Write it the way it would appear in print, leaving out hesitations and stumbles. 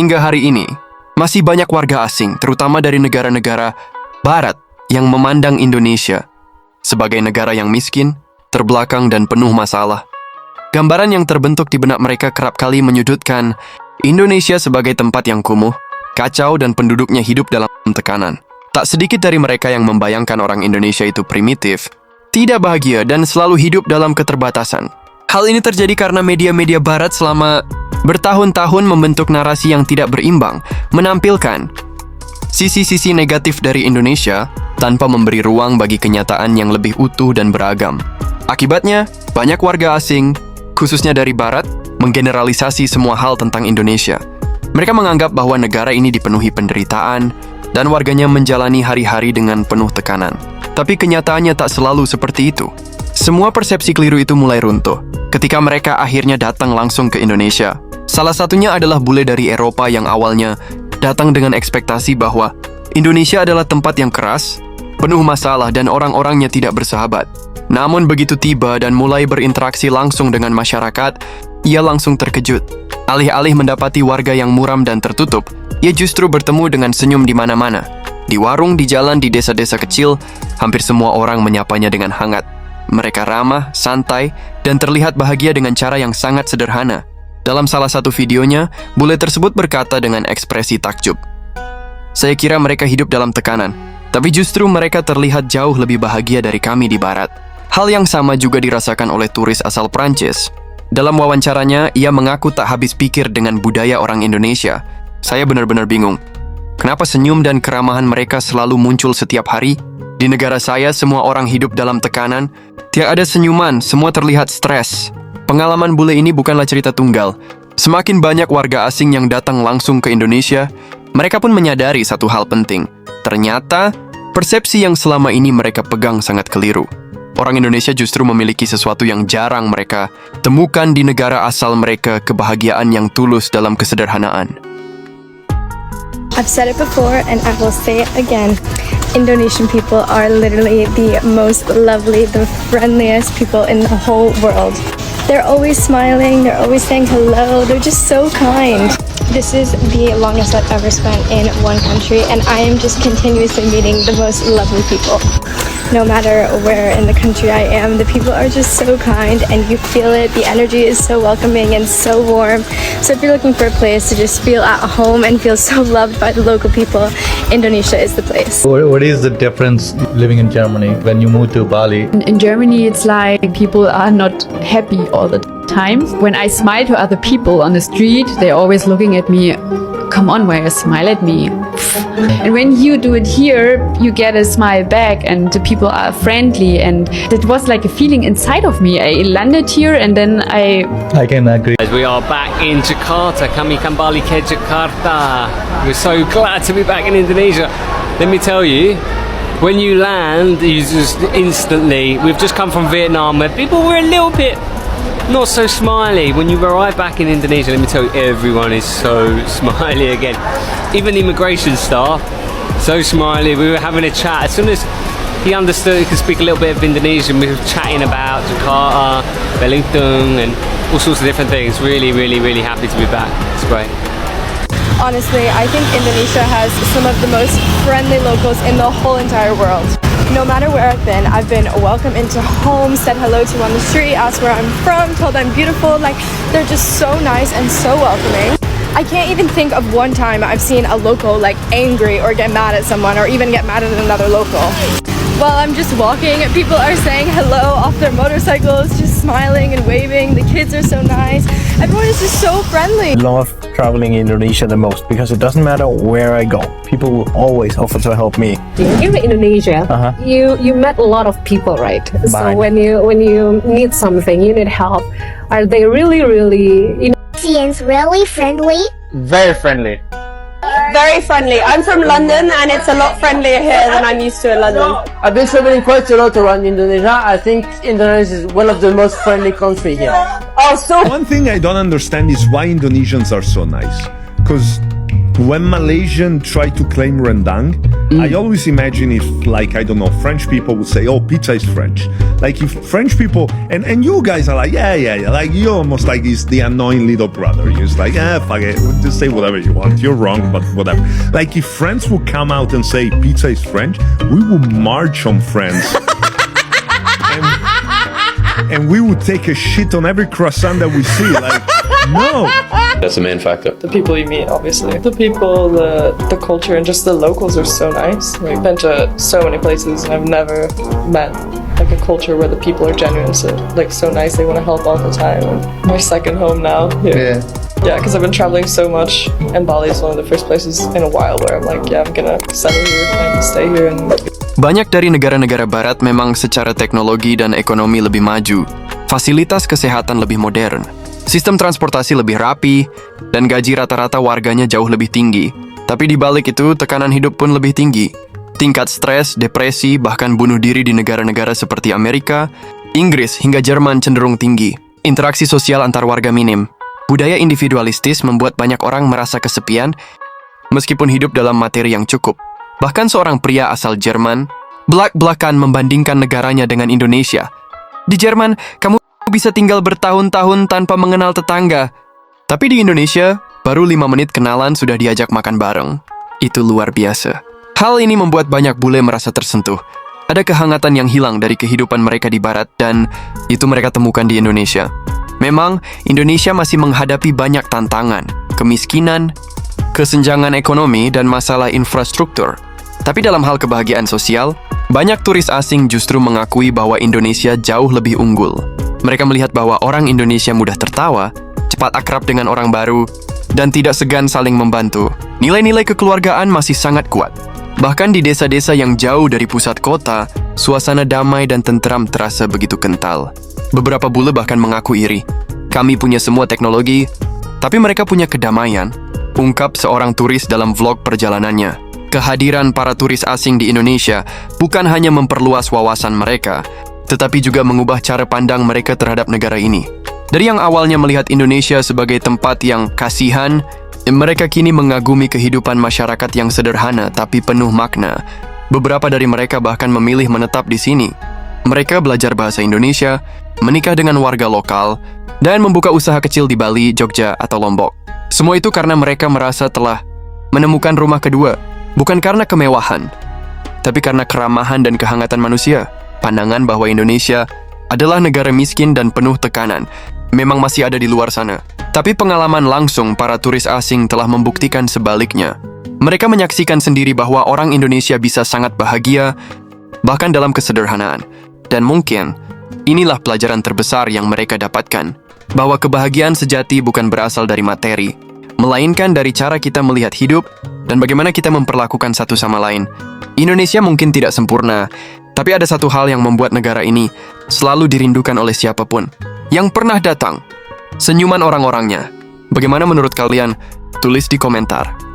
Hingga hari ini, masih banyak warga asing, terutama dari negara-negara Barat, yang memandang Indonesia sebagai negara yang miskin, terbelakang, dan penuh masalah. Gambaran yang terbentuk di benak mereka kerap kali menyudutkan Indonesia sebagai tempat yang kumuh, kacau, dan penduduknya hidup dalam tekanan. Tak sedikit dari mereka yang membayangkan orang Indonesia itu primitif, tidak bahagia, dan selalu hidup dalam keterbatasan. Hal ini terjadi karena media-media Barat selama bertahun-tahun membentuk narasi yang tidak berimbang, menampilkan sisi-sisi negatif dari Indonesia tanpa memberi ruang bagi kenyataan yang lebih utuh dan beragam. Akibatnya, banyak warga asing, khususnya dari Barat, menggeneralisasi semua hal tentang Indonesia. Mereka menganggap bahwa negara ini dipenuhi penderitaan dan warganya menjalani hari-hari dengan penuh tekanan. Tapi kenyataannya tak selalu seperti itu. Semua persepsi keliru itu mulai runtuh ketika mereka akhirnya datang langsung ke Indonesia. Salah satunya adalah bule dari Eropa yang awalnya datang dengan ekspektasi bahwa Indonesia adalah tempat yang keras, penuh masalah, dan orang-orangnya tidak bersahabat. Namun begitu tiba dan mulai berinteraksi langsung dengan masyarakat, ia langsung terkejut. Alih-alih mendapati warga yang muram dan tertutup, ia justru bertemu dengan senyum di mana-mana. Di warung, di jalan, di desa-desa kecil, hampir semua orang menyapanya dengan hangat. Mereka ramah, santai, dan terlihat bahagia dengan cara yang sangat sederhana. Dalam salah satu videonya, bule tersebut berkata dengan ekspresi takjub, "Saya kira mereka hidup dalam tekanan, tapi justru mereka terlihat jauh lebih bahagia dari kami di Barat." Hal yang sama juga dirasakan oleh turis asal Prancis. Dalam wawancaranya, ia mengaku tak habis pikir dengan budaya orang Indonesia. "Saya benar-benar bingung. Kenapa senyum dan keramahan mereka selalu muncul setiap hari? Di negara saya, semua orang hidup dalam tekanan. Tiada ada senyuman, semua terlihat stres." Pengalaman bule ini bukanlah cerita tunggal. Semakin banyak warga asing yang datang langsung ke Indonesia, mereka pun menyadari satu hal penting. Ternyata, persepsi yang selama ini mereka pegang sangat keliru. Orang Indonesia justru memiliki sesuatu yang jarang mereka temukan di negara asal mereka, kebahagiaan yang tulus dalam kesederhanaan. I've said it before and I will say it again. Indonesian people are literally the most lovely, the friendliest people in the whole world. They're always smiling, they're always saying hello, they're just so kind. This is the longest I've ever spent in one country, and I am just continuously meeting the most lovely people. No matter where in the country I am, the people are just so kind, and you feel it. The energy is so welcoming and so warm. So if you're looking for a place to just feel at home and feel so loved by the local people, Indonesia is the place. What is the difference living in Germany when you move to Bali? In Germany, it's like people are not happy all the time. When I smile to other people on the street, they're always looking at me, "Come on, why you smile at me?" And when you do it here, you get a smile back and the people are friendly, and that was like a feeling inside of me. I landed here and then I can agree. We are back in Jakarta. Kami kembali ke Jakarta. We're so glad to be back in Indonesia. Let me tell you, when you land, you just instantly, we've just come from Vietnam where people were a little bit not so smiley. When you arrive back in Indonesia, let me tell you, everyone is so smiley again. Even the immigration staff, so smiley. We were having a chat. As soon as he understood, he could speak a little bit of Indonesian, we were chatting about Jakarta, Belitung, and all sorts of different things. Really, really, really happy to be back. It's great. Honestly, I think Indonesia has some of the most friendly locals in the whole entire world. No matter where I've been welcomed into homes, said hello to on the street, asked where I'm from, told I'm beautiful. Like, they're just so nice and so welcoming. I can't even think of one time I've seen a local like angry or get mad at someone or even get mad at another local. While I'm just walking, people are saying hello off their motorcycles, just smiling and waving. The kids are so nice. Everyone is just so friendly. Love traveling in Indonesia the most because it doesn't matter where I go. People will always offer to help me. Here in Indonesia, you met a lot of people, right? So when you need something, you need help, are they really Indonesians really friendly? Very friendly. Very friendly. I'm from London and it's a lot friendlier here than I'm used to in London. I've been traveling quite a lot around Indonesia. I think Indonesia is one of the most friendly countries here. One thing I don't understand is why Indonesians are so nice. Because when Malaysians try to claim rendang, I always imagine if, like, I don't know, French people would say, oh, pizza is French. Like, if French people, and you guys are like, yeah, like, you're almost like he's the annoying little brother. You're just like, fuck it, just say whatever you want. You're wrong, but whatever. Like, if friends would come out and say pizza is French, we would march on France. and we would take a shit on every croissant that we see. Like, no. That's the main factor. The people you meet, obviously. The people, the culture, and just the locals are so nice. Like, I've been to so many places, and I've never met like a culture where the people are genuine, so nice. They want to help all the time. And my second home now. Here. Yeah, because I've been traveling so much, and Bali is one of the first places in a while where I'm like, yeah, I'm gonna settle here and stay here. And banyak dari negara-negara barat memang secara teknologi dan ekonomi lebih maju, fasilitas kesehatan lebih modern, sistem transportasi lebih rapi, dan gaji rata-rata warganya jauh lebih tinggi. Tapi di balik itu, tekanan hidup pun lebih tinggi. Tingkat stres, depresi, bahkan bunuh diri di negara-negara seperti Amerika, Inggris, hingga Jerman cenderung tinggi. Interaksi sosial antar warga minim. Budaya individualistis membuat banyak orang merasa kesepian meskipun hidup dalam materi yang cukup. Bahkan seorang pria asal Jerman belak-belakan membandingkan negaranya dengan Indonesia. Di Jerman, kamu bisa tinggal bertahun-tahun tanpa mengenal tetangga. Tapi di Indonesia, baru 5 menit kenalan sudah diajak makan bareng. Itu luar biasa. Hal ini membuat banyak bule merasa tersentuh. Ada kehangatan yang hilang dari kehidupan mereka di barat dan itu mereka temukan di Indonesia. Memang, Indonesia masih menghadapi banyak tantangan, kemiskinan, kesenjangan ekonomi, dan masalah infrastruktur. Tapi dalam hal kebahagiaan sosial, banyak turis asing justru mengakui bahwa Indonesia jauh lebih unggul. Mereka melihat bahwa orang Indonesia mudah tertawa, cepat akrab dengan orang baru, dan tidak segan saling membantu. Nilai-nilai kekeluargaan masih sangat kuat. Bahkan di desa-desa yang jauh dari pusat kota, suasana damai dan tentram terasa begitu kental. Beberapa bule bahkan mengaku iri. Kami punya semua teknologi, tapi mereka punya kedamaian, ungkap seorang turis dalam vlog perjalanannya. Kehadiran para turis asing di Indonesia bukan hanya memperluas wawasan mereka, tetapi juga mengubah cara pandang mereka terhadap negara ini. Dari yang awalnya melihat Indonesia sebagai tempat yang kasihan, mereka kini mengagumi kehidupan masyarakat yang sederhana tapi penuh makna. Beberapa dari mereka bahkan memilih menetap di sini. Mereka belajar bahasa Indonesia, menikah dengan warga lokal, dan membuka usaha kecil di Bali, Jogja, atau Lombok. Semua itu karena mereka merasa telah menemukan rumah kedua, bukan karena kemewahan, tapi karena keramahan dan kehangatan manusia. Pandangan bahwa Indonesia adalah negara miskin dan penuh tekanan memang masih ada di luar sana. Tapi pengalaman langsung para turis asing telah membuktikan sebaliknya. Mereka menyaksikan sendiri bahwa orang Indonesia bisa sangat bahagia, bahkan dalam kesederhanaan. Dan mungkin, inilah pelajaran terbesar yang mereka dapatkan, bahwa kebahagiaan sejati bukan berasal dari materi, melainkan dari cara kita melihat hidup dan bagaimana kita memperlakukan satu sama lain. Indonesia mungkin tidak sempurna, tapi ada satu hal yang membuat negara ini selalu dirindukan oleh siapapun yang pernah datang. Senyuman orang-orangnya. Bagaimana menurut kalian? Tulis di komentar.